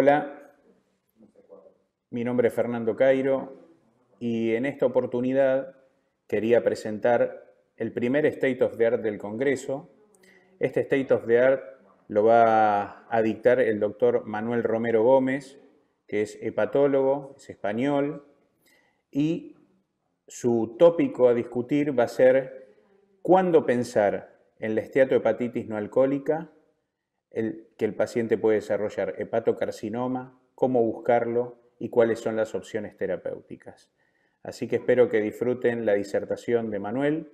Hola, mi nombre es Fernando Cairo y en esta oportunidad quería presentar el primer State of the Art del Congreso. Este State of the Art lo va a dictar el doctor Manuel Romero Gómez, que es hepatólogo, es español, y su tópico a discutir va a ser cuándo pensar en la esteatohepatitis no alcohólica, que el paciente puede desarrollar hepatocarcinoma, cómo buscarlo y cuáles son las opciones terapéuticas. Así que espero que disfruten la disertación de Manuel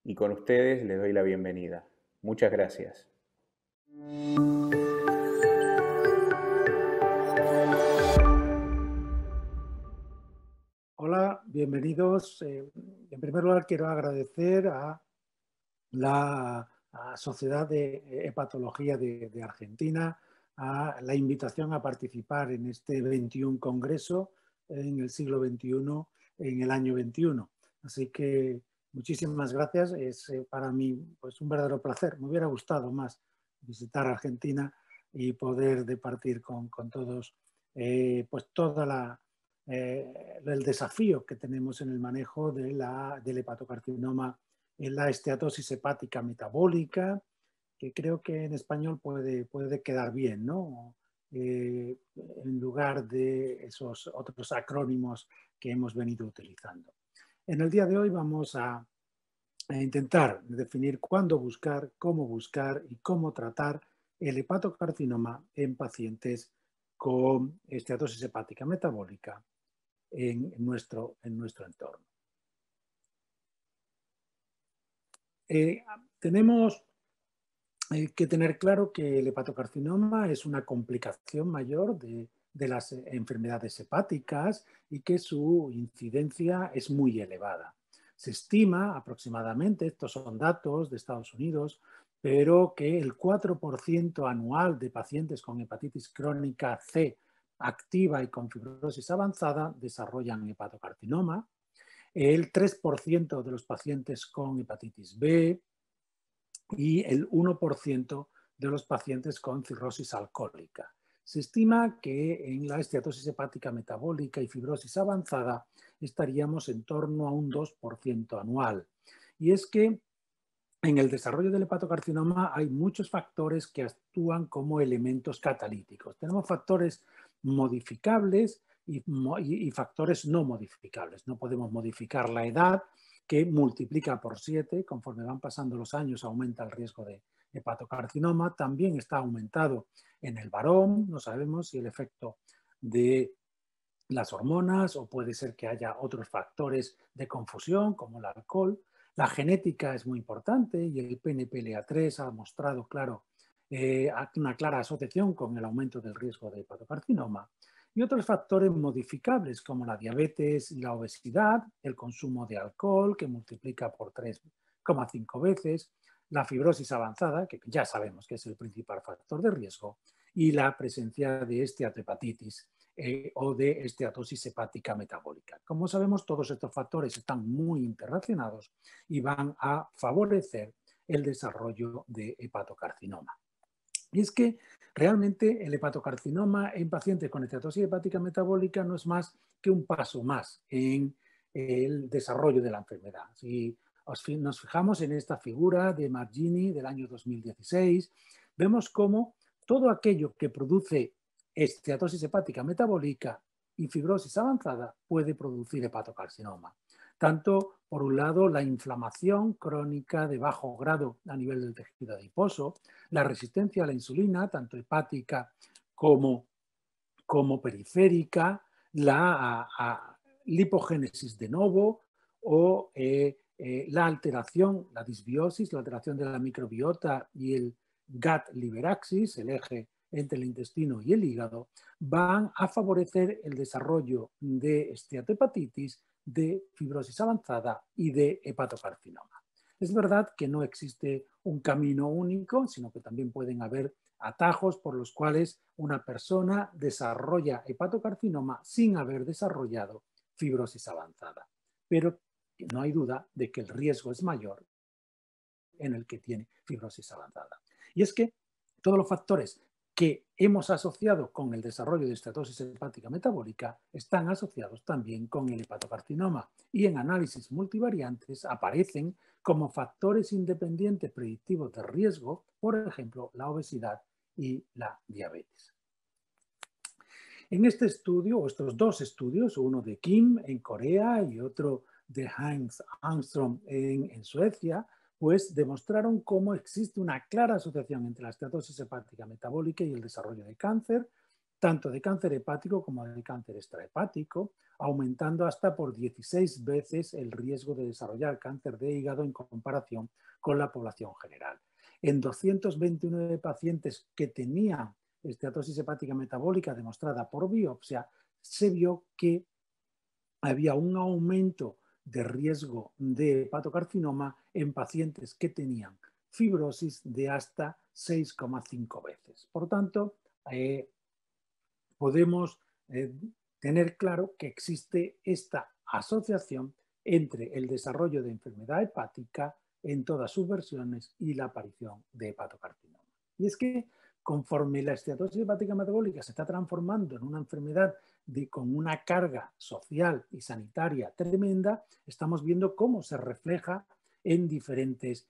y con ustedes les doy la bienvenida. Muchas gracias. Hola, bienvenidos. En primer lugar, quiero agradecer a la Sociedad de Hepatología de Argentina a la invitación a participar en este 21 Congreso en el siglo XXI, en el año 21. Así que muchísimas gracias. Es para mí pues, un verdadero placer. Me hubiera gustado más visitar Argentina y poder departir con todos pues toda el desafío que tenemos en el manejo del hepatocarcinoma en la esteatosis hepática metabólica, que creo que en español puede quedar bien, ¿no? En lugar de esos otros acrónimos que hemos venido utilizando. En el día de hoy vamos a intentar definir cuándo buscar, cómo y cómo tratar el hepatocarcinoma en pacientes con esteatosis hepática metabólica en nuestro entorno. Tenemos que tener claro que el hepatocarcinoma es una complicación mayor de las enfermedades hepáticas y que su incidencia es muy elevada. Se estima aproximadamente, estos son datos de Estados Unidos, pero que el 4% anual de pacientes con hepatitis crónica C activa y con fibrosis avanzada desarrollan hepatocarcinoma. El 3% de los pacientes con hepatitis B y el 1% de los pacientes con cirrosis alcohólica. Se estima que en la esteatosis hepática metabólica y fibrosis avanzada estaríamos en torno a un 2% anual. Y es que en el desarrollo del hepatocarcinoma hay muchos factores que actúan como elementos catalíticos. Tenemos factores modificables y factores no modificables. No podemos modificar la edad, que multiplica por 7, conforme van pasando los años aumenta el riesgo de hepatocarcinoma. También está aumentado en el varón, no sabemos si el efecto de las hormonas o puede ser que haya otros factores de confusión como el alcohol. La genética es muy importante y el PNPLA3 ha mostrado una clara asociación con el aumento del riesgo de hepatocarcinoma. Y otros factores modificables como la diabetes y la obesidad, el consumo de alcohol que multiplica por 3,5 veces, la fibrosis avanzada, que ya sabemos que es el principal factor de riesgo, y la presencia de esteatohepatitis o de esteatosis hepática metabólica. Como sabemos, todos estos factores están muy interrelacionados y van a favorecer el desarrollo de hepatocarcinoma. Y es que realmente el hepatocarcinoma en pacientes con esteatosis hepática metabólica no es más que un paso más en el desarrollo de la enfermedad. Si nos fijamos en esta figura de Margini del año 2016, vemos cómo todo aquello que produce esteatosis hepática metabólica y fibrosis avanzada puede producir hepatocarcinoma. Tanto, por un lado, la inflamación crónica de bajo grado a nivel del tejido adiposo, la resistencia a la insulina, tanto hepática como periférica, la lipogénesis de novo o la alteración, la disbiosis, la alteración de la microbiota y el gut-liver axis, el eje entre el intestino y el hígado, van a favorecer el desarrollo de esteatohepatitis, de fibrosis avanzada y de hepatocarcinoma. Es verdad que no existe un camino único, sino que también pueden haber atajos por los cuales una persona desarrolla hepatocarcinoma sin haber desarrollado fibrosis avanzada. Pero no hay duda de que el riesgo es mayor en el que tiene fibrosis avanzada. Y es que todos los factores que hemos asociado con el desarrollo de esteatosis hepática metabólica están asociados también con el hepatocarcinoma y en análisis multivariantes aparecen como factores independientes predictivos de riesgo, por ejemplo, la obesidad y la diabetes. En este estudio, o estos dos estudios, uno de Kim en Corea y otro de Hans Armstrong en Suecia, pues demostraron cómo existe una clara asociación entre la esteatosis hepática metabólica y el desarrollo de cáncer, tanto de cáncer hepático como de cáncer extrahepático, aumentando hasta por 16 veces el riesgo de desarrollar cáncer de hígado en comparación con la población general. En 229 pacientes que tenían esteatosis hepática metabólica demostrada por biopsia, se vio que había un aumento de riesgo de hepatocarcinoma en pacientes que tenían fibrosis de hasta 6,5 veces. Por tanto, podemos tener claro que existe esta asociación entre el desarrollo de enfermedad hepática en todas sus versiones y la aparición de hepatocarcinoma. Y es que conforme la esteatosis hepática metabólica se está transformando en una enfermedad con una carga social y sanitaria tremenda, estamos viendo cómo se refleja en diferentes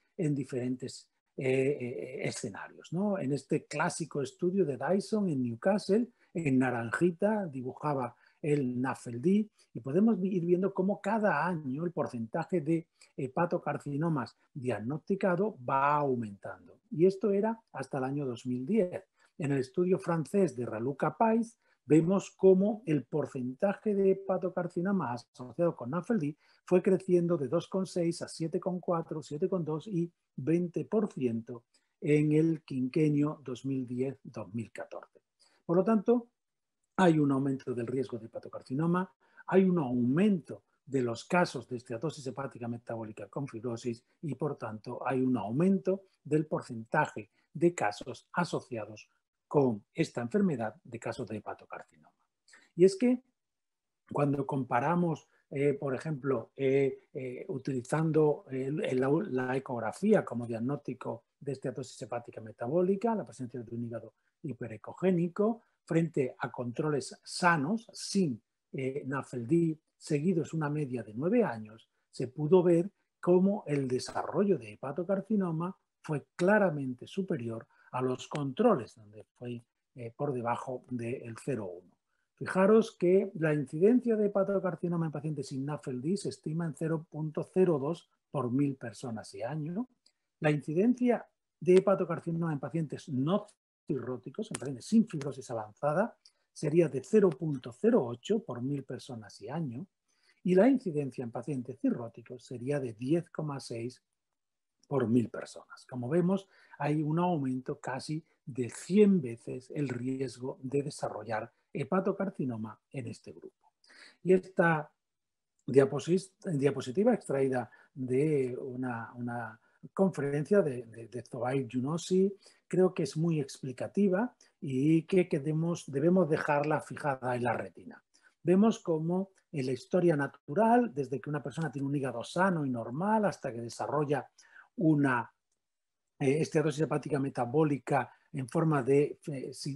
escenarios, ¿no? En este clásico estudio de Dyson en Newcastle, en naranjita dibujaba el NAFLD y podemos ir viendo cómo cada año el porcentaje de hepatocarcinomas diagnosticado va aumentando. Y esto era hasta el año 2010. En el estudio francés de Raluca Pais vemos cómo el porcentaje de hepatocarcinoma asociado con NAFLD fue creciendo de 2,6 a 7,4, 7,2 y 20% en el quinquenio 2010-2014. Por lo tanto, hay un aumento del riesgo de hepatocarcinoma, hay un aumento de los casos de esteatosis hepática metabólica con fibrosis y, por tanto, hay un aumento del porcentaje de casos asociados con esta enfermedad de casos de hepatocarcinoma. Y es que cuando comparamos, por ejemplo, utilizando la ecografía como diagnóstico de esteatosis hepática metabólica, la presencia de un hígado hiperecogénico, frente a controles sanos, sin NAFLD, seguidos una media de 9 años, se pudo ver cómo el desarrollo de hepatocarcinoma fue claramente superior a los controles, donde fue por debajo del 0,1. Fijaros que la incidencia de hepatocarcinoma en pacientes sin NAFLD se estima en 0,02 por 1000 personas y año. La incidencia de hepatocarcinoma en pacientes no cirróticos, en pacientes sin fibrosis avanzada, sería de 0,08 por 1000 personas y año. Y la incidencia en pacientes cirróticos sería de 10,6 por 1000 personas. Como vemos, hay un aumento casi de 100 veces el riesgo de desarrollar hepatocarcinoma en este grupo. Y esta diapositiva extraída de una conferencia de Zohair Younossi, creo que es muy explicativa y que debemos dejarla fijada en la retina. Vemos cómo en la historia natural, desde que una persona tiene un hígado sano y normal hasta que desarrolla una esteatosis hepática metabólica en forma de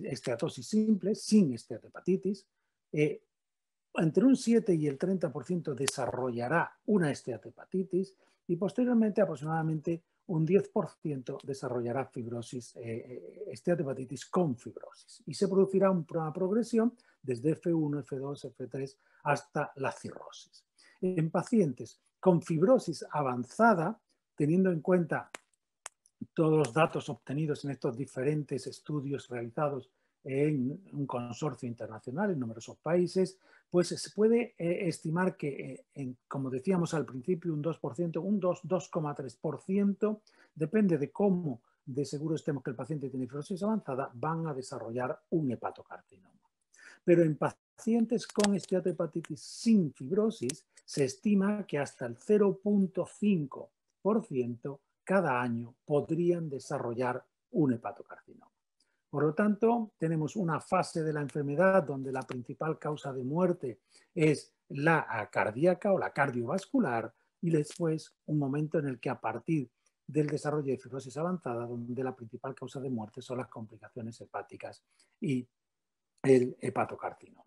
esteatosis simple, sin esteatohepatitis, entre un 7 y el 30% desarrollará una esteatohepatitis y posteriormente aproximadamente un 10% desarrollará fibrosis, esteatohepatitis con fibrosis. Y se producirá una progresión desde F1, F2, F3 hasta la cirrosis. En pacientes con fibrosis avanzada, teniendo en cuenta todos los datos obtenidos en estos diferentes estudios realizados en un consorcio internacional en numerosos países, pues se puede estimar que, como decíamos al principio, un 2%, un 2,3%, depende de cómo de seguro estemos que el paciente tiene fibrosis avanzada, van a desarrollar un hepatocarcinoma. Pero en pacientes con esteatohepatitis sin fibrosis se estima que hasta el 0,5% cada año podrían desarrollar un hepatocarcinoma. Por lo tanto, tenemos una fase de la enfermedad donde la principal causa de muerte es la cardíaca o la cardiovascular y después un momento en el que a partir del desarrollo de fibrosis avanzada, donde la principal causa de muerte son las complicaciones hepáticas y el hepatocarcinoma.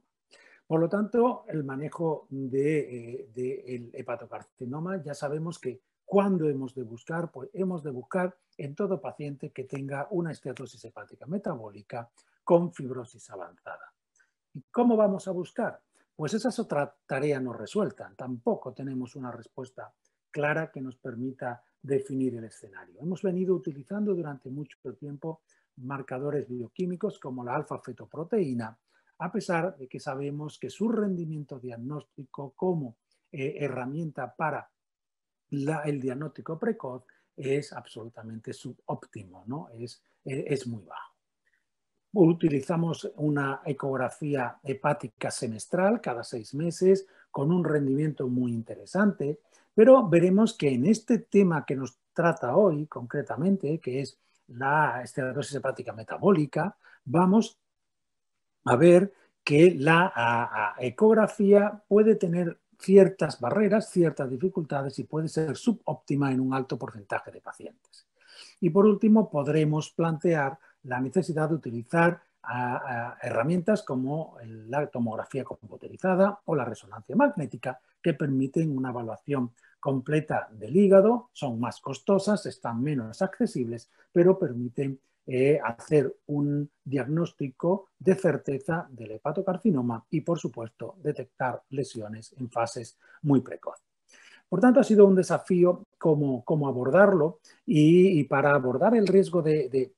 Por lo tanto, el manejo del hepatocarcinoma, ya sabemos que cuando hemos de buscar, pues hemos de buscar en todo paciente que tenga una esteatosis hepática metabólica con fibrosis avanzada. ¿Y cómo vamos a buscar? Pues esa es otra tarea no resuelta. Tampoco tenemos una respuesta clara que nos permita definir el escenario. Hemos venido utilizando durante mucho tiempo marcadores bioquímicos como la alfa-fetoproteína, a pesar de que sabemos que su rendimiento diagnóstico como herramienta para el diagnóstico precoz es absolutamente subóptimo, ¿no? Es muy bajo. Utilizamos una ecografía hepática semestral cada 6 meses con un rendimiento muy interesante, pero veremos que en este tema que nos trata hoy concretamente, que es la esteatosis hepática metabólica, vamos a ver que la ecografía puede tener ciertas barreras, ciertas dificultades y puede ser subóptima en un alto porcentaje de pacientes. Y por último, podremos plantear la necesidad de utilizar herramientas como la tomografía computerizada o la resonancia magnética que permiten una evaluación completa del hígado, son más costosas, están menos accesibles, pero permiten hacer un diagnóstico de certeza del hepatocarcinoma y, por supuesto, detectar lesiones en fases muy precoces. Por tanto, ha sido un desafío cómo abordarlo y para abordar el riesgo de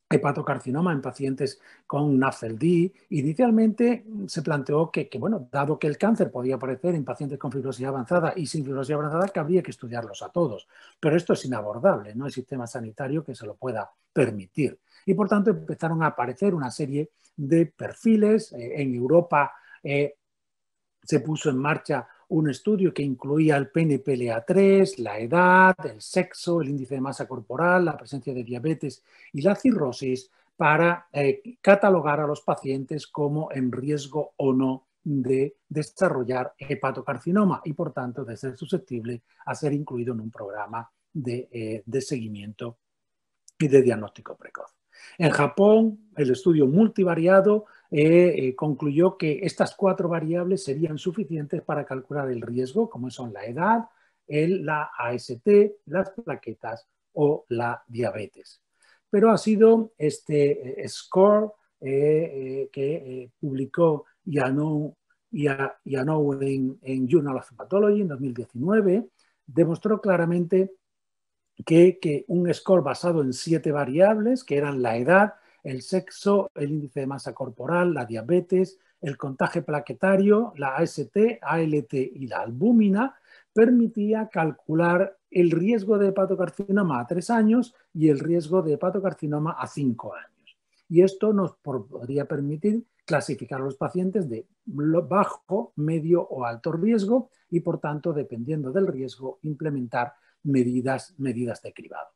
hepatocarcinoma en pacientes con NAFLD, inicialmente se planteó que, bueno, dado que el cáncer podía aparecer en pacientes con fibrosis avanzada y sin fibrosis avanzada, que habría que estudiarlos a todos. Pero esto es inabordable, no hay sistema sanitario que se lo pueda permitir. Y por tanto empezaron a aparecer una serie de perfiles. En Europa se puso en marcha un estudio que incluía el PNPLA3, la edad, el sexo, el índice de masa corporal, la presencia de diabetes y la cirrosis para catalogar a los pacientes como en riesgo o no de desarrollar hepatocarcinoma y, por tanto, de ser susceptible a ser incluido en un programa de seguimiento y de diagnóstico precoz. En Japón, el estudio multivariado concluyó que estas 4 variables serían suficientes para calcular el riesgo, como son la edad, la AST, las plaquetas o la diabetes. Pero ha sido este score que publicó Yanou en Journal of Hepatology en 2019, demostró claramente que un score basado en 7 variables, que eran la edad, el sexo, el índice de masa corporal, la diabetes, el contagio plaquetario, la AST, ALT y la albúmina, permitía calcular el riesgo de hepatocarcinoma a 3 años y el riesgo de hepatocarcinoma a 5 años. Y esto nos podría permitir clasificar a los pacientes de bajo, medio o alto riesgo y, por tanto, dependiendo del riesgo, implementar medidas de cribado.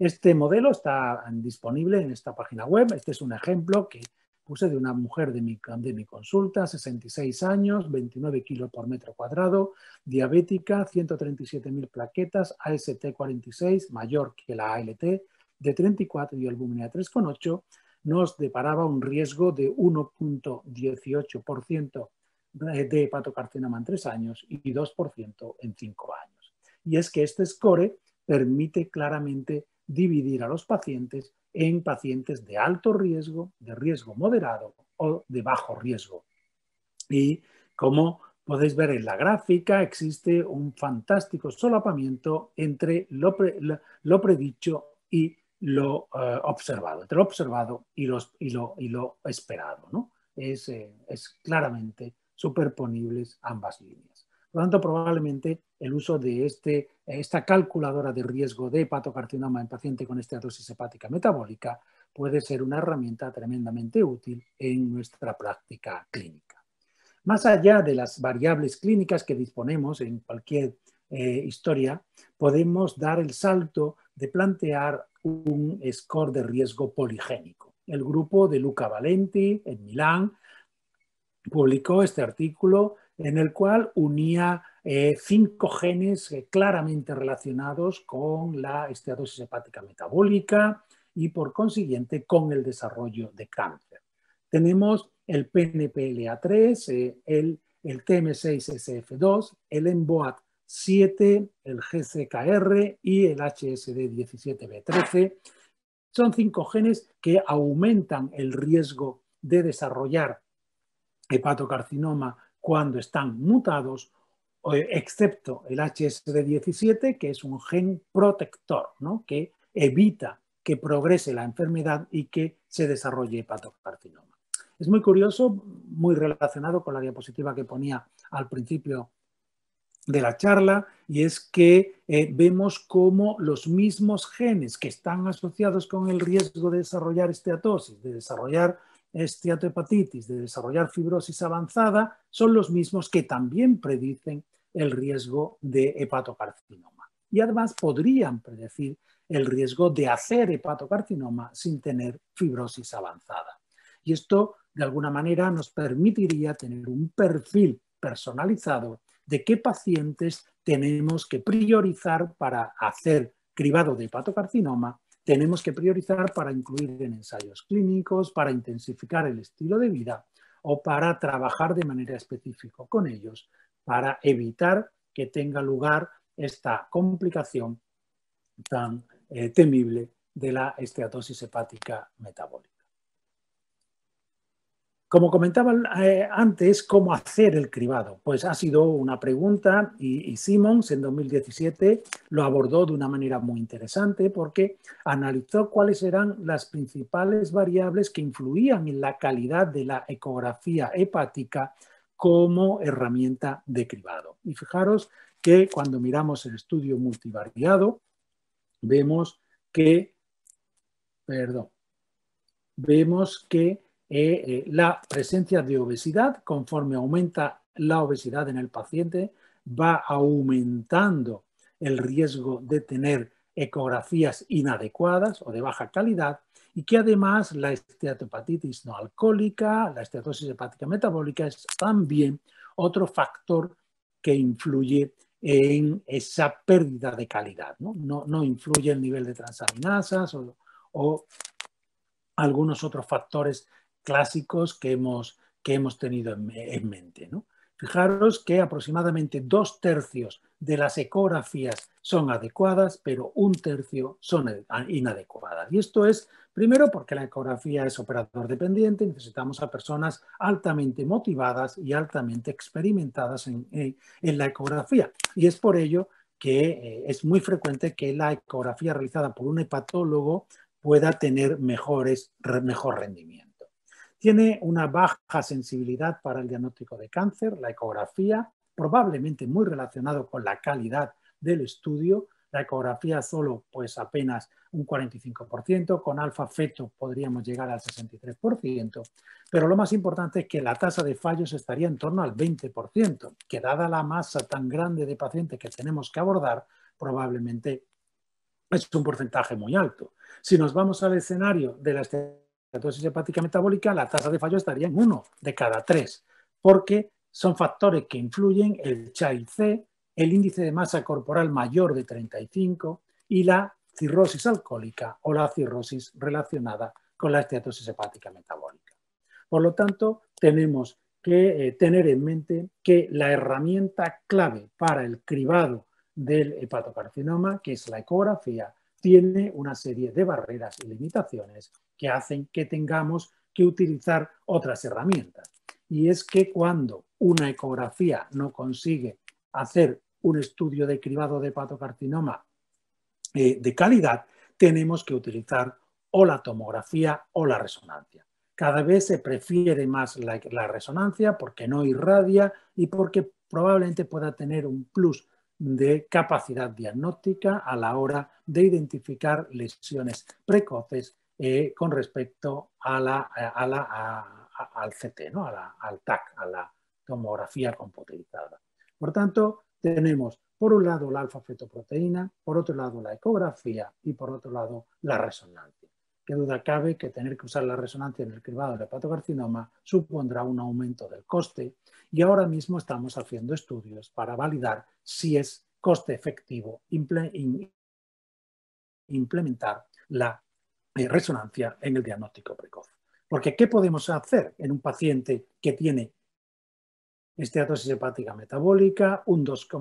Este modelo está disponible en esta página web. Este es un ejemplo que puse de una mujer de mi consulta, 66 años, 29 kilos por metro cuadrado, diabética, 137.000 plaquetas, AST 46, mayor que la ALT, de 34 y albúmina de 3,8, nos deparaba un riesgo de 1,18% de hepatocarcinoma en 3 años y 2% en 5 años. Y es que este score permite claramente dividir a los pacientes en pacientes de alto riesgo, de riesgo moderado o de bajo riesgo. Y como podéis ver en la gráfica, existe un fantástico solapamiento entre lo predicho y lo observado, entre lo observado y lo esperado, ¿no? Es claramente superponibles ambas líneas. Por lo tanto, probablemente el uso de esta calculadora de riesgo de hepatocarcinoma en paciente con esteatosis hepática metabólica puede ser una herramienta tremendamente útil en nuestra práctica clínica. Más allá de las variables clínicas que disponemos en cualquier historia, podemos dar el salto de plantear un score de riesgo poligénico. El grupo de Luca Valenti en Milán publicó este artículo en el cual unía 5 genes claramente relacionados con la esteatosis hepática metabólica y por consiguiente con el desarrollo de cáncer. Tenemos el PNPLA3, el TM6SF2, el EMBOAT7, el GCKR y el HSD17B13. Son 5 genes que aumentan el riesgo de desarrollar hepatocarcinoma cuando están mutados, excepto el HSD17, que es un gen protector, ¿no?, que evita que progrese la enfermedad y que se desarrolle hepatocarcinoma. Es muy curioso, muy relacionado con la diapositiva que ponía al principio de la charla, y es que vemos cómo los mismos genes que están asociados con el riesgo de desarrollar esteatosis, de desarrollar esteatohepatitis, de desarrollar fibrosis avanzada, son los mismos que también predicen el riesgo de hepatocarcinoma. Y además podrían predecir el riesgo de hacer hepatocarcinoma sin tener fibrosis avanzada. Y esto, de alguna manera, nos permitiría tener un perfil personalizado de qué pacientes tenemos que priorizar para hacer cribado de hepatocarcinoma, tenemos que priorizar para incluir en ensayos clínicos, para intensificar el estilo de vida o para trabajar de manera específica con ellos para evitar que tenga lugar esta complicación tan temible de la esteatosis hepática metabólica. Como comentaba antes, ¿cómo hacer el cribado? Pues ha sido una pregunta y Simmons en 2017 lo abordó de una manera muy interesante porque analizó cuáles eran las principales variables que influían en la calidad de la ecografía hepática como herramienta de cribado. Y fijaros que cuando miramos el estudio multivariado, vemos que la presencia de obesidad, conforme aumenta la obesidad en el paciente, va aumentando el riesgo de tener ecografías inadecuadas o de baja calidad, y que además la esteatohepatitis no alcohólica, la esteatosis hepática metabólica, es también otro factor que influye en esa pérdida de calidad. No influye el nivel de transaminasas o algunos otros factores clásicos que hemos tenido en mente, ¿no? Fijaros que aproximadamente 2/3 de las ecografías son adecuadas, pero 1/3 son inadecuadas. Y esto es, primero, porque la ecografía es operador dependiente, necesitamos a personas altamente motivadas y altamente experimentadas en la ecografía. Y es por ello que es muy frecuente que la ecografía realizada por un hepatólogo pueda tener mejor rendimiento. Tiene una baja sensibilidad para el diagnóstico de cáncer, la ecografía, probablemente muy relacionado con la calidad del estudio. La ecografía solo pues apenas un 45%, con alfa feto podríamos llegar al 63%, pero lo más importante es que la tasa de fallos estaría en torno al 20%, que dada la masa tan grande de pacientes que tenemos que abordar, probablemente es un porcentaje muy alto. Si nos vamos al escenario de la esteatosis hepática metabólica, la tasa de fallo estaría en 1 de cada 3, porque son factores que influyen el CHA-I-C, el índice de masa corporal mayor de 35 y la cirrosis alcohólica o la cirrosis relacionada con la esteatosis hepática metabólica. Por lo tanto, tenemos que tener en mente que la herramienta clave para el cribado del hepatocarcinoma, que es la ecografía, tiene una serie de barreras y limitaciones que hacen que tengamos que utilizar otras herramientas. Y es que cuando una ecografía no consigue hacer un estudio de cribado de hepatocarcinoma de calidad, tenemos que utilizar o la tomografía o la resonancia. Cada vez se prefiere más la resonancia porque no irradia y porque probablemente pueda tener un plus de capacidad diagnóstica a la hora de identificar lesiones precoces con respecto al CT, ¿no? al TAC, a la tomografía computerizada. Por tanto, tenemos por un lado la alfa-fetoproteína, por otro lado la ecografía y por otro lado la resonancia. qué duda cabe que tener que usar la resonancia en el cribado del hepatocarcinoma supondrá un aumento del coste y ahora mismo estamos haciendo estudios para validar si es coste efectivo implementar la resonancia en el diagnóstico precoz. Porque ¿qué podemos hacer en un paciente que tiene esteatosis hepática metabólica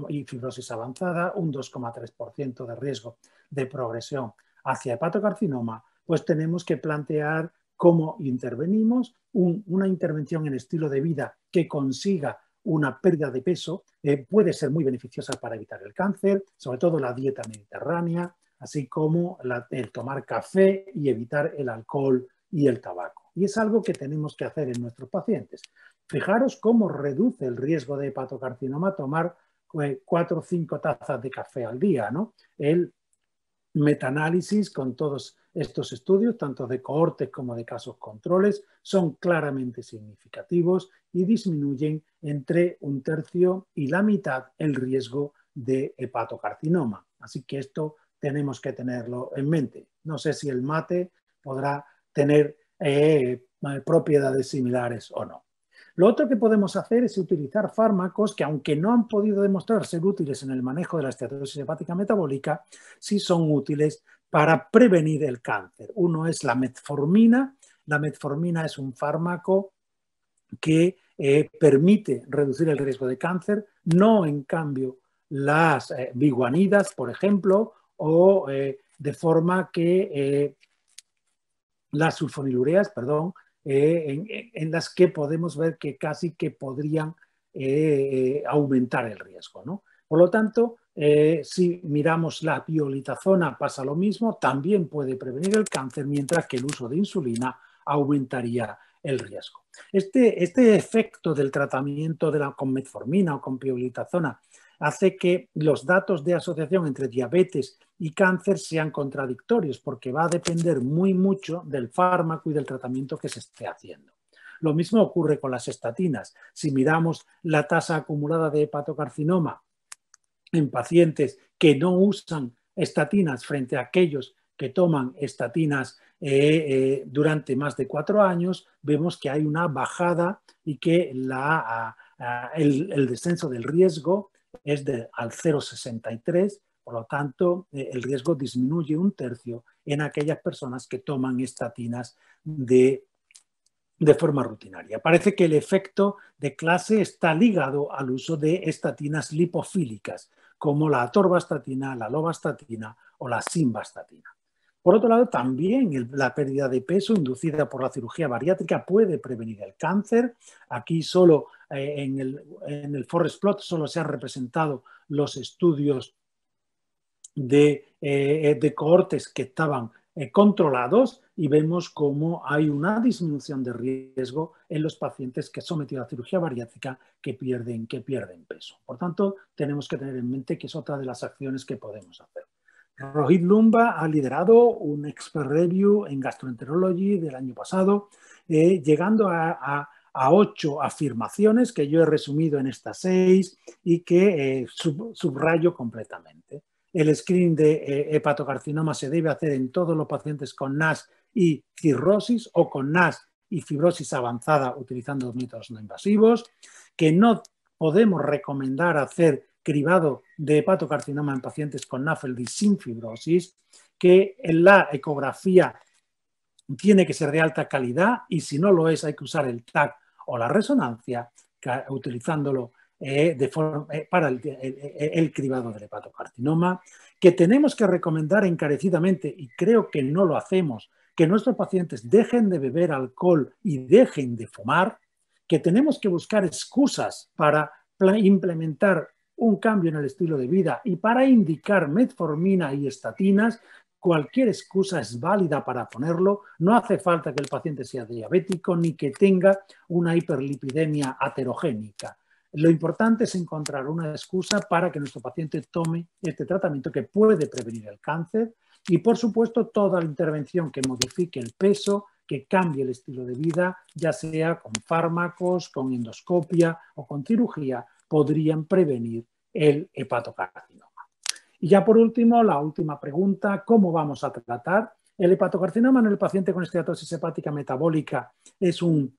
y fibrosis avanzada, un 2,3% de riesgo de progresión hacia hepatocarcinoma? Pues tenemos que plantear cómo intervenimos, una intervención en estilo de vida que consiga una pérdida de peso puede ser muy beneficiosa para evitar el cáncer, sobre todo la dieta mediterránea, así como el tomar café y evitar el alcohol y el tabaco. Y es algo que tenemos que hacer en nuestros pacientes. Fijaros cómo reduce el riesgo de hepatocarcinoma tomar 4 o 5 tazas de café al día, ¿no? El metaanálisis con todos estos estudios, tanto de cohortes como de casos controles, son claramente significativos y disminuyen entre 1/3 y la mitad el riesgo de hepatocarcinoma. Así que esto tenemos que tenerlo en mente. No sé si el mate podrá tener propiedades similares o no. Lo otro que podemos hacer es utilizar fármacos que, aunque no han podido demostrar ser útiles en el manejo de la esteatosis hepática metabólica, sí son útiles para prevenir el cáncer. Uno es la metformina. La metformina es un fármaco que permite reducir el riesgo de cáncer, no en cambio las biguanidas, por ejemplo, o de forma que las sulfonilureas, perdón, en las que podemos ver que casi que podrían aumentar el riesgo, ¿no? Por lo tanto, si miramos la piolitazona pasa lo mismo, también puede prevenir el cáncer, mientras que el uso de insulina aumentaría el riesgo. Este efecto del tratamiento con metformina o con piolitazona hace que los datos de asociación entre diabetes y cáncer sean contradictorios, porque va a depender muy mucho del fármaco y del tratamiento que se esté haciendo. Lo mismo ocurre con las estatinas. Si miramos la tasa acumulada de hepatocarcinoma en pacientes que no usan estatinas frente a aquellos que toman estatinas durante más de 4 años, vemos que hay una bajada y que el descenso del riesgo es al 0,63, por lo tanto el riesgo disminuye 1/3 en aquellas personas que toman estatinas de forma rutinaria. Parece que el efecto de clase está ligado al uso de estatinas lipofílicas, como la atorvastatina, la lovastatina o la simvastatina. Por otro lado, también la pérdida de peso inducida por la cirugía bariátrica puede prevenir el cáncer. Aquí solo en el forest plot solo se han representado los estudios de cohortes que estaban controlados y vemos cómo hay una disminución de riesgo en los pacientes que sometidos a cirugía bariátrica que pierden peso. Por tanto, tenemos que tener en mente que es otra de las acciones que podemos hacer. Rohit Loomba ha liderado un expert review en gastroenterology del año pasado, llegando a 8 afirmaciones que yo he resumido en estas 6 y que subrayo completamente. El screening de hepatocarcinoma se debe hacer en todos los pacientes con NASH y cirrosis o con NASH y fibrosis avanzada utilizando métodos no invasivos, que no podemos recomendar hacer cribado de hepatocarcinoma en pacientes con NAFLD sin fibrosis, que la ecografía tiene que ser de alta calidad y si no lo es hay que usar el TAC o la resonancia utilizándolo para el cribado del hepatocarcinoma, que tenemos que recomendar encarecidamente, y creo que no lo hacemos, que nuestros pacientes dejen de beber alcohol y dejen de fumar, que tenemos que buscar excusas para implementar un cambio en el estilo de vida y para indicar metformina y estatinas. Cualquier excusa es válida para ponerlo, no hace falta que el paciente sea diabético ni que tenga una hiperlipidemia aterogénica. Lo importante es encontrar una excusa para que nuestro paciente tome este tratamiento que puede prevenir el cáncer y, por supuesto, toda la intervención que modifique el peso, que cambie el estilo de vida, ya sea con fármacos, con endoscopia o con cirugía, podrían prevenir el hepatocarcinoma. Y ya por último, la última pregunta, ¿cómo vamos a tratar El hepatocarcinoma en el paciente con esteatosis hepática metabólica es un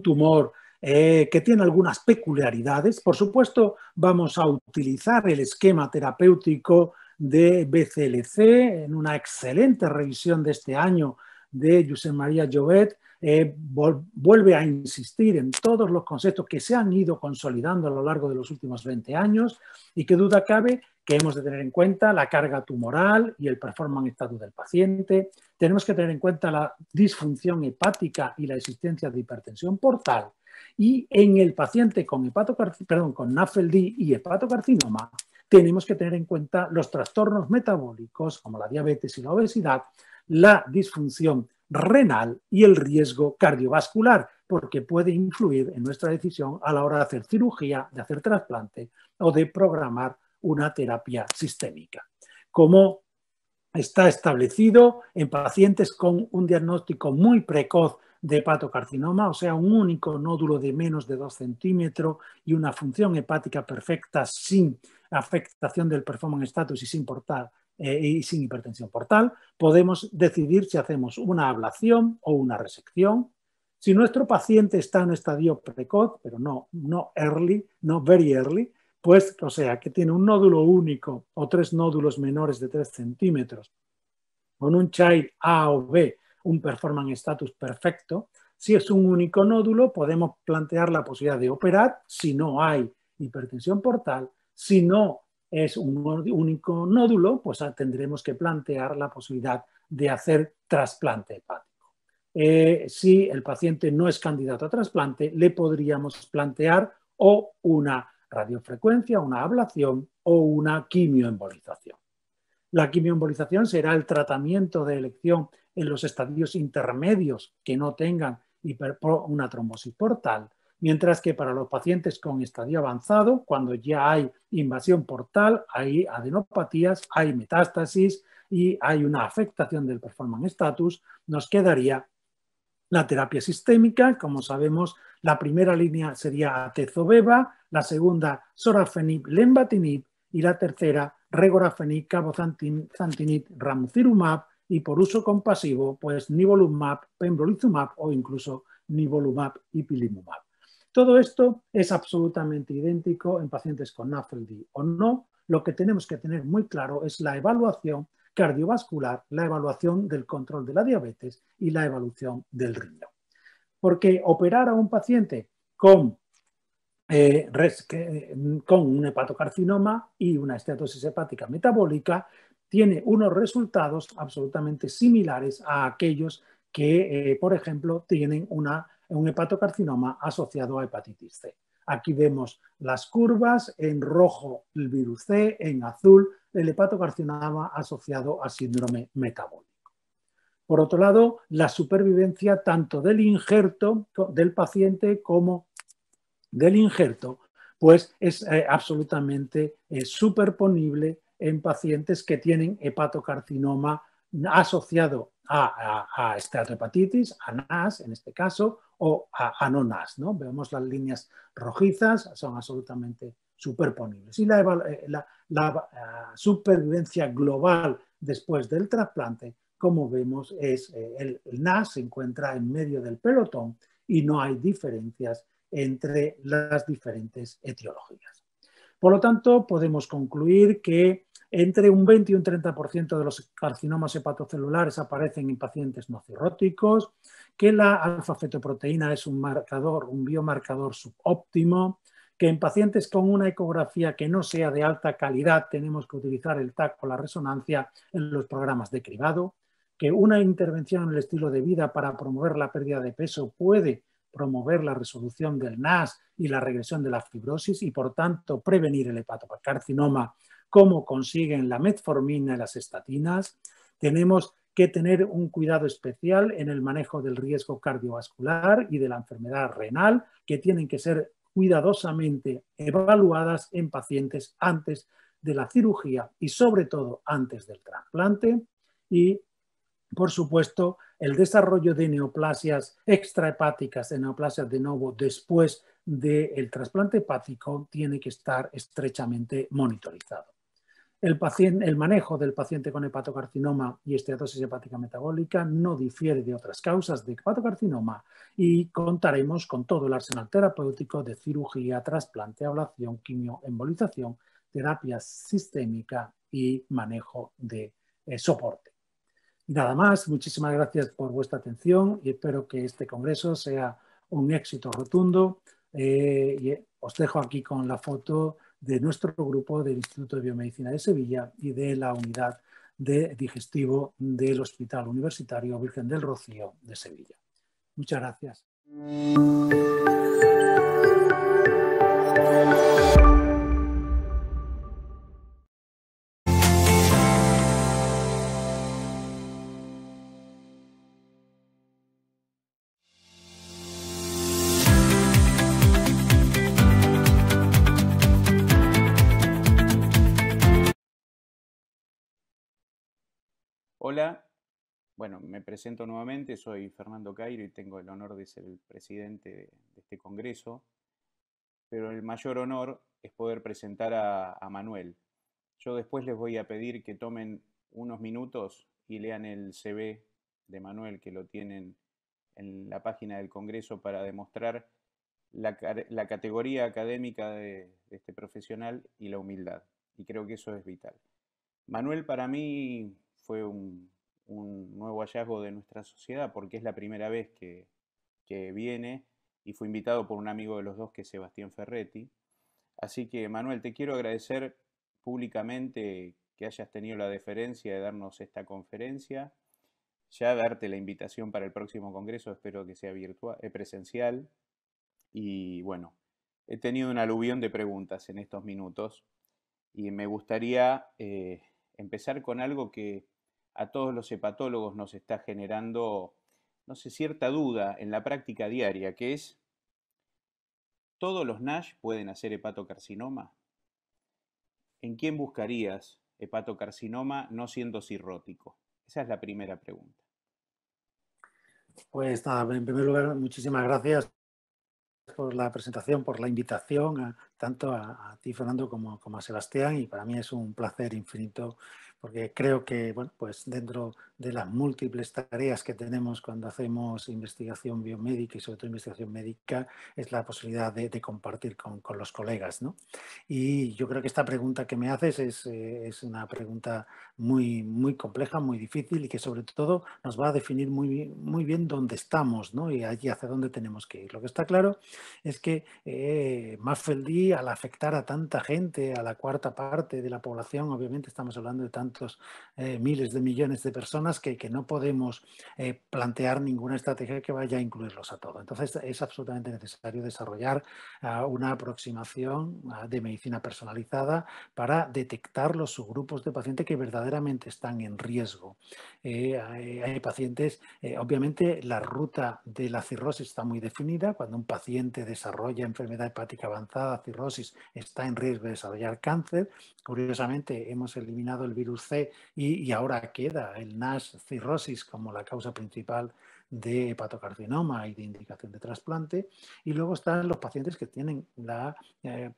tumor que tiene algunas peculiaridades. Por supuesto, vamos a utilizar el esquema terapéutico de BCLC en una excelente revisión de este año de Josep María Llobet. Vuelve a insistir en todos los conceptos que se han ido consolidando a lo largo de los últimos 20 años y qué duda cabe que hemos de tener en cuenta la carga tumoral y el performance status del paciente. Tenemos que tener en cuenta la disfunción hepática y la existencia de hipertensión portal. Y en el paciente con NAFLD y hepatocarcinoma tenemos que tener en cuenta los trastornos metabólicos como la diabetes y la obesidad, la disfunción renal y el riesgo cardiovascular, porque puede influir en nuestra decisión a la hora de hacer cirugía, de hacer trasplante o de programar una terapia sistémica. Como está establecido en pacientes con un diagnóstico muy precoz de hepatocarcinoma, o sea, un único nódulo de menos de 2 centímetros y una función hepática perfecta sin afectación del performance status y sin hipertensión portal, podemos decidir si hacemos una ablación o una resección. Si nuestro paciente está en un estadio precoz, pero no early, no very early, pues, o sea, que tiene un nódulo único o 3 nódulos menores de 3 centímetros, con un child A o B, un performance status perfecto. Si es un único nódulo, podemos plantear la posibilidad de operar si no hay hipertensión portal. Si no es un único nódulo, pues tendremos que plantear la posibilidad de hacer trasplante hepático. Si el paciente no es candidato a trasplante, le podríamos plantear o una radiofrecuencia, una ablación o una quimioembolización. La quimioembolización será el tratamiento de elección en los estadios intermedios que no tengan una trombosis portal, mientras que para los pacientes con estadio avanzado, cuando ya hay invasión portal, hay adenopatías, hay metástasis y hay una afectación del performance status, nos quedaría la terapia sistémica. Como sabemos, la primera línea sería atezolizumab, la segunda sorafenib, lenvatinib y la tercera regorafenib, cabozantinib, ramucirumab y por uso compasivo, pues nivolumab, pembrolizumab o incluso nivolumab y ipilimumab. Todo esto es absolutamente idéntico en pacientes con NAFLD o no. Lo que tenemos que tener muy claro es la evaluación cardiovascular, la evaluación del control de la diabetes y la evaluación del riñón. Porque operar a un paciente con un hepatocarcinoma y una esteatosis hepática metabólica tiene unos resultados absolutamente similares a aquellos que, por ejemplo, tienen un hepatocarcinoma asociado a hepatitis C. Aquí vemos las curvas, en rojo el virus C, en azul el hepatocarcinoma asociado a síndrome metabólico. Por otro lado, la supervivencia tanto del injerto del paciente como del injerto, pues es absolutamente superponible en pacientes que tienen hepatocarcinoma asociado a esteatohepatitis, a NAS en este caso, o a no NAS, ¿no? Vemos las líneas rojizas, son absolutamente superponibles. Y la supervivencia global después del trasplante, como vemos, es el NAS se encuentra en medio del pelotón y no hay diferencias entre las diferentes etiologías. Por lo tanto, podemos concluir que entre un 20 y un 30% de los carcinomas hepatocelulares aparecen en pacientes no cirróticos, que la alfa-fetoproteína es un biomarcador subóptimo, que en pacientes con una ecografía que no sea de alta calidad tenemos que utilizar el TAC o la resonancia en los programas de cribado, que una intervención en el estilo de vida para promover la pérdida de peso puede promover la resolución del NAS y la regresión de la fibrosis y, por tanto, prevenir el hepatocarcinoma, como consiguen la metformina y las estatinas. Tenemos que tener un cuidado especial en el manejo del riesgo cardiovascular y de la enfermedad renal, que tienen que ser cuidadosamente evaluadas en pacientes antes de la cirugía y, sobre todo, antes del trasplante. Y, por supuesto, el desarrollo de neoplasias extrahepáticas, de neoplasias de novo después del trasplante hepático, tiene que estar estrechamente monitorizado. El manejo del paciente con hepatocarcinoma y esteatosis hepática metabólica no difiere de otras causas de hepatocarcinoma y contaremos con todo el arsenal terapéutico de cirugía, trasplante, ablación, quimioembolización, terapia sistémica y manejo de soporte. Y nada más, muchísimas gracias por vuestra atención y espero que este congreso sea un éxito rotundo. Y os dejo aquí con la foto de nuestro grupo del Instituto de Biomedicina de Sevilla y de la unidad de digestivo del Hospital Universitario Virgen del Rocío de Sevilla. Muchas gracias. Hola, bueno, me presento nuevamente, soy Fernando Cairo y tengo el honor de ser el presidente de este congreso, pero el mayor honor es poder presentar a Manuel. Yo después les voy a pedir que tomen unos minutos y lean el CV de Manuel, que lo tienen en la página del congreso para demostrar la categoría académica de este profesional y la humildad. Y creo que eso es vital. Manuel para mí fue un nuevo hallazgo de nuestra sociedad porque es la primera vez que viene y fue invitado por un amigo de los dos que es Sebastián Ferretti. Así que Manuel, te quiero agradecer públicamente que hayas tenido la deferencia de darnos esta conferencia, ya darte la invitación para el próximo congreso, espero que sea virtual, presencial. Y bueno, he tenido un aluvión de preguntas en estos minutos y me gustaría empezar con algo que a todos los hepatólogos nos está generando, no sé, cierta duda en la práctica diaria, que es, ¿todos los NASH pueden hacer hepatocarcinoma? ¿En quién buscarías hepatocarcinoma no siendo cirrótico? Esa es la primera pregunta. Pues nada, en primer lugar, muchísimas gracias por la presentación, por la invitación, tanto a ti, Fernando, como a Sebastián, y para mí es un placer infinito porque creo que, bueno, pues dentro de las múltiples tareas que tenemos cuando hacemos investigación biomédica y sobre todo investigación médica, es la posibilidad de compartir con los colegas, ¿no? Y yo creo que esta pregunta que me haces es una pregunta muy compleja, muy difícil y que sobre todo nos va a definir muy bien dónde estamos, ¿no? Y allí hacia dónde tenemos que ir. Lo que está claro es que MASFLD, al afectar a tanta gente, a la cuarta parte de la población, obviamente estamos hablando de tantos miles de millones de personas que no podemos plantear ninguna estrategia que vaya a incluirlos a todos. Entonces es absolutamente necesario desarrollar una aproximación de medicina personalizada para detectar los subgrupos de pacientes que verdaderamente están en riesgo. Hay pacientes, obviamente la ruta de la cirrosis está muy definida. Cuando un paciente desarrolla enfermedad hepática avanzada, cirrosis, está en riesgo de desarrollar cáncer. Curiosamente, hemos eliminado el virus C y ahora queda el NASH cirrosis como la causa principal de hepatocarcinoma y de indicación de trasplante. Y luego están los pacientes que tienen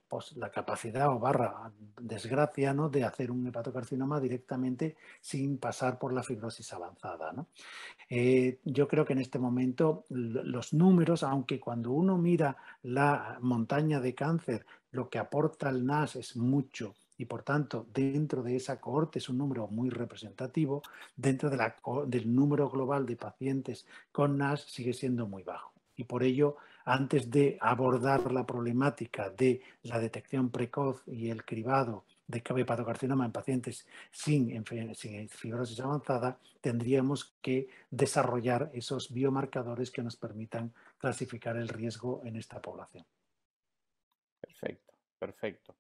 pues, la capacidad o barra desgracia, ¿no?, de hacer un hepatocarcinoma directamente sin pasar por la fibrosis avanzada, ¿no? Yo creo que en este momento los números, aunque cuando uno mira la montaña de cáncer, lo que aporta el NASH es mucho y por tanto dentro de esa cohorte es un número muy representativo, dentro del número global de pacientes con NASH sigue siendo muy bajo. Y por ello, antes de abordar la problemática de la detección precoz y el cribado de hepatocarcinoma en pacientes sin fibrosis avanzada, tendríamos que desarrollar esos biomarcadores que nos permitan clasificar el riesgo en esta población. Perfecto, perfecto.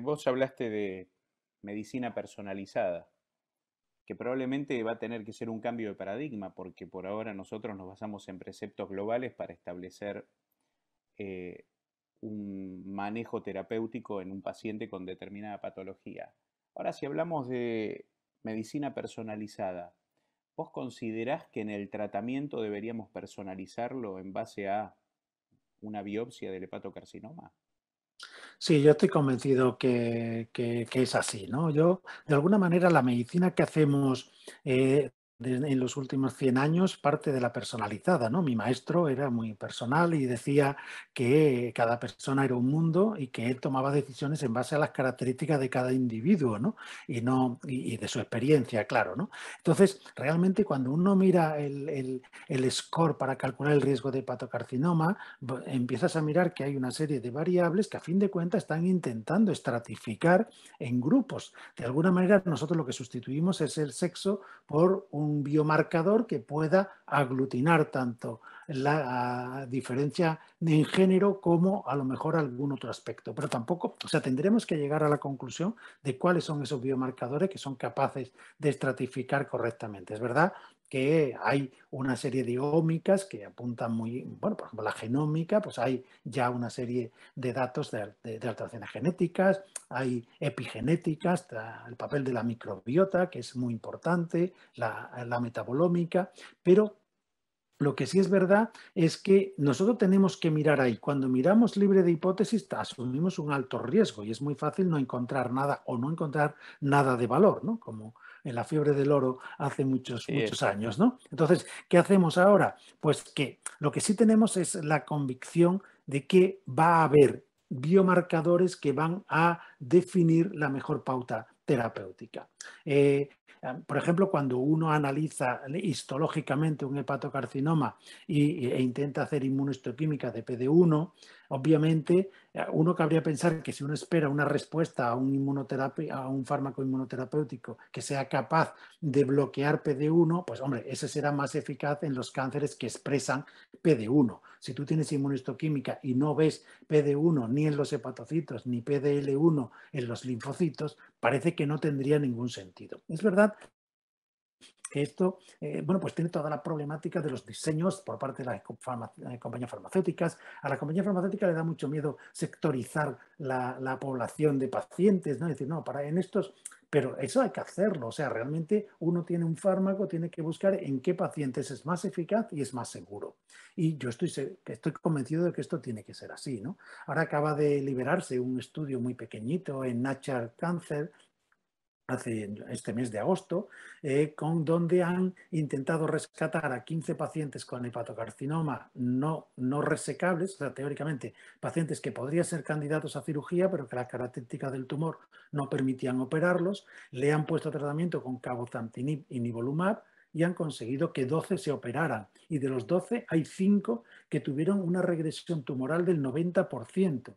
Vos hablaste de medicina personalizada, que probablemente va a tener que ser un cambio de paradigma, porque por ahora nosotros nos basamos en preceptos globales para establecer eh, un manejo terapéutico en un paciente con determinada patología. Ahora, si hablamos de medicina personalizada, ¿vos considerás que en el tratamiento deberíamos personalizarlo en base a una biopsia del hepatocarcinoma? Sí, yo estoy convencido que es así, ¿no? Yo, de alguna manera, la medicina que hacemos en los últimos 100 años parte de la personalizada, ¿no? Mi maestro era muy personal y decía que cada persona era un mundo y que él tomaba decisiones en base a las características de cada individuo, ¿no? Y de su experiencia, claro, ¿no? Entonces, realmente cuando uno mira el score para calcular el riesgo de hepatocarcinoma, empiezas a mirar que hay una serie de variables que a fin de cuentas están intentando estratificar en grupos. De alguna manera nosotros lo que sustituimos es el sexo por un biomarcador que pueda aglutinar tanto la diferencia en género como a lo mejor algún otro aspecto. Pero tampoco, o sea, tendremos que llegar a la conclusión de cuáles son esos biomarcadores que son capaces de estratificar correctamente. Es verdad que hay una serie de ómicas que apuntan muy, bueno, por ejemplo, la genómica, pues hay ya una serie de datos de alteraciones genéticas, hay epigenéticas, el papel de la microbiota, que es muy importante, la metabolómica, pero lo que sí es verdad es que nosotros tenemos que mirar ahí. Cuando miramos libre de hipótesis, asumimos un alto riesgo y es muy fácil no encontrar nada o no encontrar nada de valor, ¿no? Como en la fiebre del oro hace muchos, Así muchos es. años, ¿no? Entonces, ¿qué hacemos ahora? Pues que lo que sí tenemos es la convicción de que va a haber biomarcadores que van a definir la mejor pauta terapéutica. Por ejemplo, cuando uno analiza histológicamente un hepatocarcinoma e intenta hacer inmunohistoquímica de PD-1, obviamente uno cabría pensar que si uno espera una respuesta a un fármaco inmunoterapéutico que sea capaz de bloquear PD-1, pues hombre, ese será más eficaz en los cánceres que expresan PD-1. Si tú tienes inmunohistoquímica y no ves PD-1 ni en los hepatocitos ni PDL-1 en los linfocitos, parece que no tendría ningún sentido. Es verdad que esto, bueno, pues tiene toda la problemática de los diseños por parte de las compañías farmacéuticas. A la compañía farmacéutica le da mucho miedo sectorizar la población de pacientes, ¿no? Es decir, no, para en estos, pero eso hay que hacerlo. O sea, realmente uno tiene un fármaco, tiene que buscar en qué pacientes es más eficaz y es más seguro. Y yo estoy convencido de que esto tiene que ser así, ¿no? Ahora acaba de liberarse un estudio muy pequeñito en Nature Cancer hace este mes de agosto, donde han intentado rescatar a 15 pacientes con hepatocarcinoma no resecables, o sea, teóricamente pacientes que podrían ser candidatos a cirugía, pero que las características del tumor no permitían operarlos, le han puesto tratamiento con cabozantinib y nivolumab y han conseguido que 12 se operaran. Y de los 12 hay 5 que tuvieron una regresión tumoral del 90%,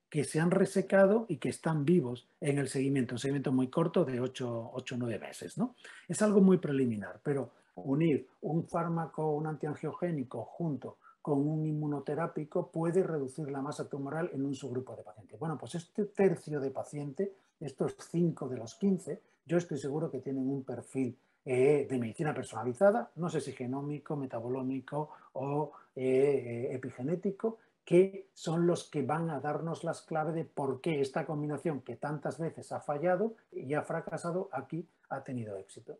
que se han resecado y que están vivos en el seguimiento, un seguimiento muy corto de 8 o 9 meses, ¿no? Es algo muy preliminar, pero unir un fármaco, un antiangiogénico junto con un inmunoterápico puede reducir la masa tumoral en un subgrupo de pacientes. Bueno, pues este tercio de pacientes, estos 5 de los 15, yo estoy seguro que tienen un perfil de medicina personalizada, no sé si genómico, metabolómico o epigenético, que son los que van a darnos las claves de por qué esta combinación que tantas veces ha fallado y ha fracasado aquí ha tenido éxito.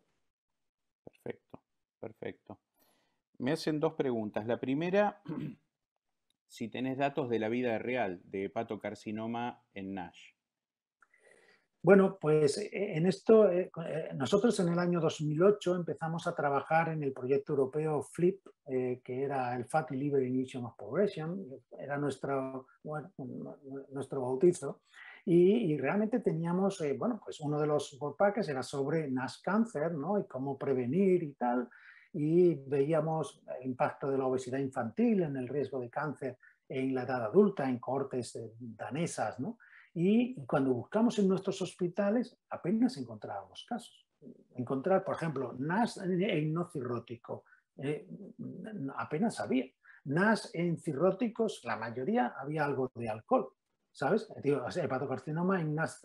Perfecto, perfecto. Me hacen dos preguntas. La primera, si tenés datos de la vida real de hepatocarcinoma en NASH. Bueno, pues en esto, nosotros en el año 2008 empezamos a trabajar en el proyecto europeo FLIP, que era el Fatty Liver Inhibition of Progression, era bueno, nuestro bautizo, y realmente teníamos, bueno, pues uno de los workpacks era sobre NASH cáncer, ¿no? Y cómo prevenir y tal, y veíamos el impacto de la obesidad infantil en el riesgo de cáncer en la edad adulta, en cohortes danesas, ¿no? Y cuando buscamos en nuestros hospitales, apenas encontrábamos casos. Encontrar, por ejemplo, NAS en no cirrótico, apenas había. NAS en cirróticos, la mayoría había algo de alcohol, ¿sabes? Digo, o sea, hepatocarcinoma en NAS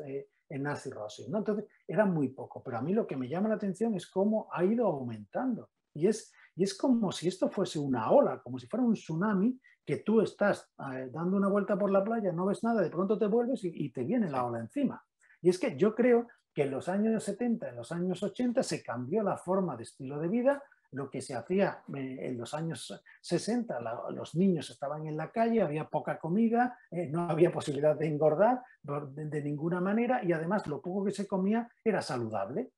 cirrosis, ¿no? Entonces, era muy poco. Pero a mí lo que me llama la atención es cómo ha ido aumentando. Y es como si esto fuese una ola, como si fuera un tsunami que tú estás dando una vuelta por la playa, no ves nada, de pronto te vuelves y te viene la Sí, ola encima. Y es que yo creo que en los años 70, en los años 80 se cambió la forma de estilo de vida, lo que se hacía en los años 60, los niños estaban en la calle, había poca comida, no había posibilidad de engordar de ninguna manera y además lo poco que se comía era saludable.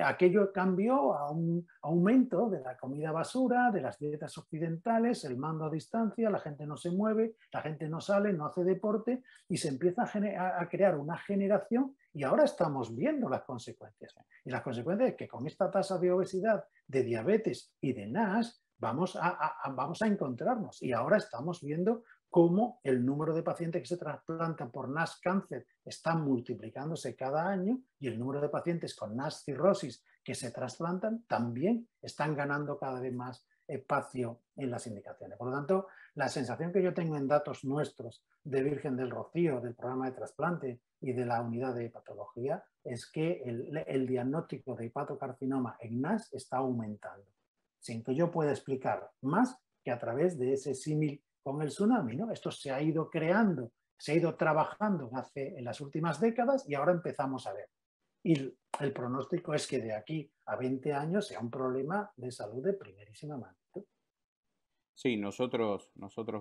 Aquello cambió a un aumento de la comida basura, de las dietas occidentales, el mando a distancia, la gente no se mueve, la gente no sale, no hace deporte y se empieza a crear una generación y ahora estamos viendo las consecuencias. Y las consecuencias es que con esta tasa de obesidad, de diabetes y de NASH vamos a encontrarnos. Y ahora estamos viendo cómo el número de pacientes que se trasplantan por NASH cáncer está multiplicándose cada año y el número de pacientes con NASH cirrosis que se trasplantan también están ganando cada vez más espacio en las indicaciones. Por lo tanto, la sensación que yo tengo en datos nuestros de Virgen del Rocío, del programa de trasplante y de la unidad de hepatología, es que el diagnóstico de hepatocarcinoma en NASH está aumentando, sin que yo pueda explicar más que a través de ese símil con el tsunami, ¿no? Esto se ha ido creando, se ha ido trabajando en las últimas décadas y ahora empezamos a ver. Y el pronóstico es que de aquí a 20 años sea un problema de salud de primerísima magnitud. Sí, nosotros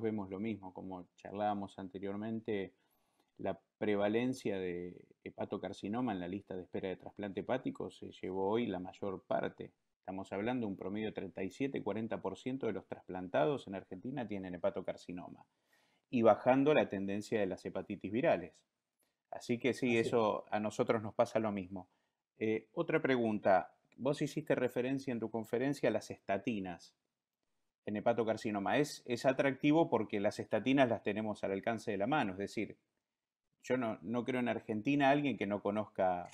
vemos lo mismo, como charlábamos anteriormente, la prevalencia de hepatocarcinoma en la lista de espera de trasplante hepático se llevó hoy la mayor parte. Estamos hablando de un promedio de 37-40% de los trasplantados en Argentina tienen hepatocarcinoma y bajando la tendencia de las hepatitis virales. Así que sí, Así es. eso a nosotros nos pasa lo mismo. Otra pregunta, vos hiciste referencia en tu conferencia a las estatinas en hepatocarcinoma. Es atractivo porque las estatinas las tenemos al alcance de la mano, es decir, yo no creo en Argentina a alguien que no conozca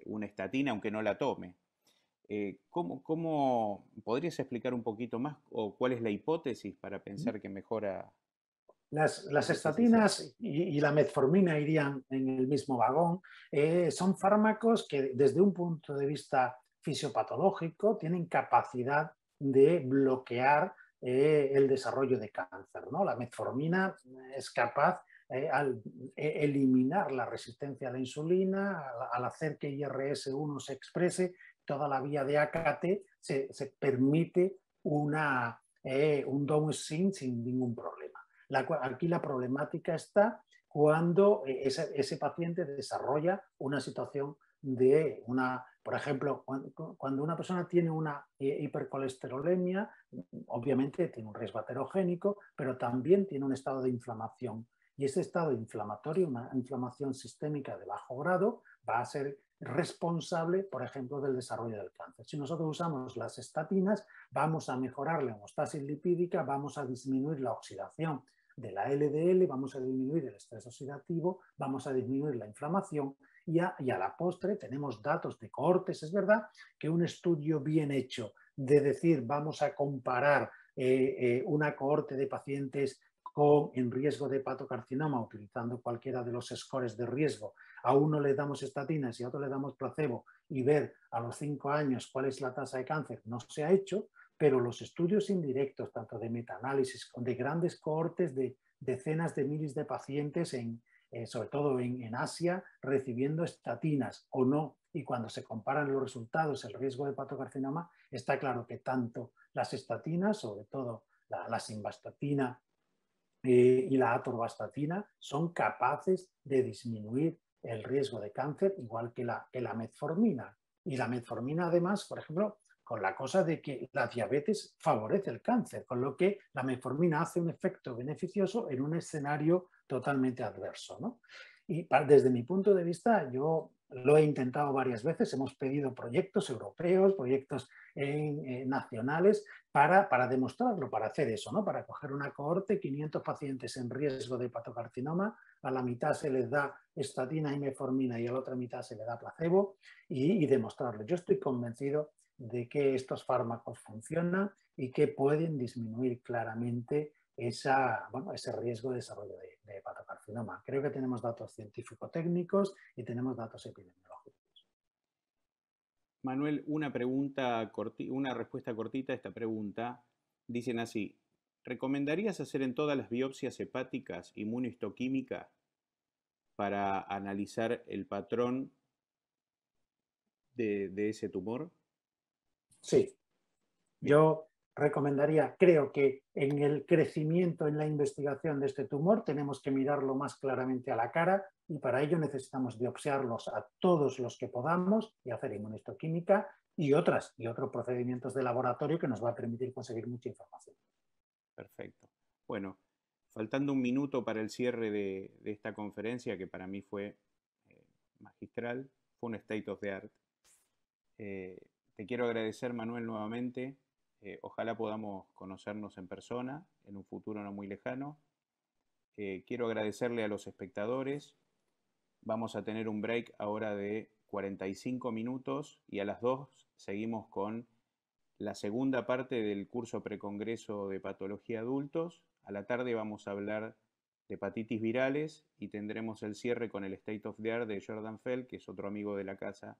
una estatina aunque no la tome. ¿Cómo podrías explicar un poquito más o cuál es la hipótesis para pensar que mejora Las esa sensación? estatinas y la metformina irían en el mismo vagón. Son fármacos que desde un punto de vista fisiopatológico tienen capacidad de bloquear el desarrollo de cáncer, ¿no? La metformina es capaz al eliminar la resistencia a la insulina, al hacer que IRS1 se exprese, toda la vía de AKT se permite un downstream sin ningún problema. Aquí la problemática está cuando ese paciente desarrolla una situación de por ejemplo, cuando una persona tiene una hipercolesterolemia, obviamente tiene un riesgo aterogénico, pero también tiene un estado de inflamación. Y ese estado inflamatorio, una inflamación sistémica de bajo grado, va a ser responsable, por ejemplo, del desarrollo del cáncer. Si nosotros usamos las estatinas, vamos a mejorar la homeostasis lipídica, vamos a disminuir la oxidación de la LDL, vamos a disminuir el estrés oxidativo, vamos a disminuir la inflamación y a la postre tenemos datos de cohortes. Es verdad que un estudio bien hecho de decir vamos a comparar una cohorte de pacientes en riesgo de hepatocarcinoma utilizando cualquiera de los scores de riesgo, a uno le damos estatinas y a otro le damos placebo y ver a los 5 años cuál es la tasa de cáncer, no se ha hecho, pero los estudios indirectos, tanto de metaanálisis, de grandes cohortes de decenas de miles de pacientes, sobre todo en Asia, recibiendo estatinas o no, y cuando se comparan los resultados, el riesgo de hepatocarcinoma, está claro que tanto las estatinas, sobre todo la simvastatina y la atorvastatina, son capaces de disminuir el riesgo de cáncer, igual que la metformina. Y la metformina, además, por ejemplo, con la cosa de que la diabetes favorece el cáncer, con lo que la metformina hace un efecto beneficioso en un escenario totalmente adverso, ¿no? Y desde mi punto de vista, yo lo he intentado varias veces, hemos pedido proyectos europeos, proyectos nacionales para demostrarlo, para hacer eso, ¿no? Para coger una cohorte, 500 pacientes en riesgo de hepatocarcinoma, a la mitad se les da estatina y metformina y a la otra mitad se le da placebo y demostrarlo. Yo estoy convencido de que estos fármacos funcionan y que pueden disminuir claramente ese riesgo de desarrollo de hepatocarcinoma. Creo que tenemos datos científico-técnicos y tenemos datos epidemiológicos. Manuel, una respuesta cortita a esta pregunta. Dicen así, ¿recomendarías hacer en todas las biopsias hepáticas inmunohistoquímica para analizar el patrón de ese tumor? Sí, Yo recomendaría, creo que en el crecimiento, en la investigación de este tumor, tenemos que mirarlo más claramente a la cara y para ello necesitamos biopsiarlos a todos los que podamos y hacer inmunohistoquímica y otros procedimientos de laboratorio que nos va a permitir conseguir mucha información. Perfecto. Bueno, faltando un minuto para el cierre de esta conferencia, que para mí fue magistral, fue un State of the Art. Te quiero agradecer, Manuel, nuevamente. Ojalá podamos conocernos en persona en un futuro no muy lejano. Quiero agradecerle a los espectadores. Vamos a tener un break ahora de 45 minutos y a las 2 seguimos con la segunda parte del curso precongreso de patología adultos. A la tarde vamos a hablar de hepatitis virales y tendremos el cierre con el State of the Art de Jordan Feld, que es otro amigo de la casa,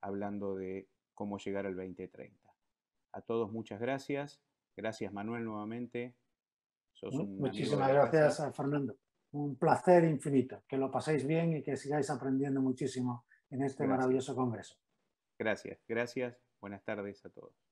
hablando de cómo llegar al 2030. A todos muchas gracias. Gracias, Manuel, nuevamente. Sos un amigo de Muchísimas la gracias, casa. Fernando. Un placer infinito. Que lo paséis bien y que sigáis aprendiendo muchísimo en este Gracias. maravilloso congreso. Gracias. Buenas tardes a todos.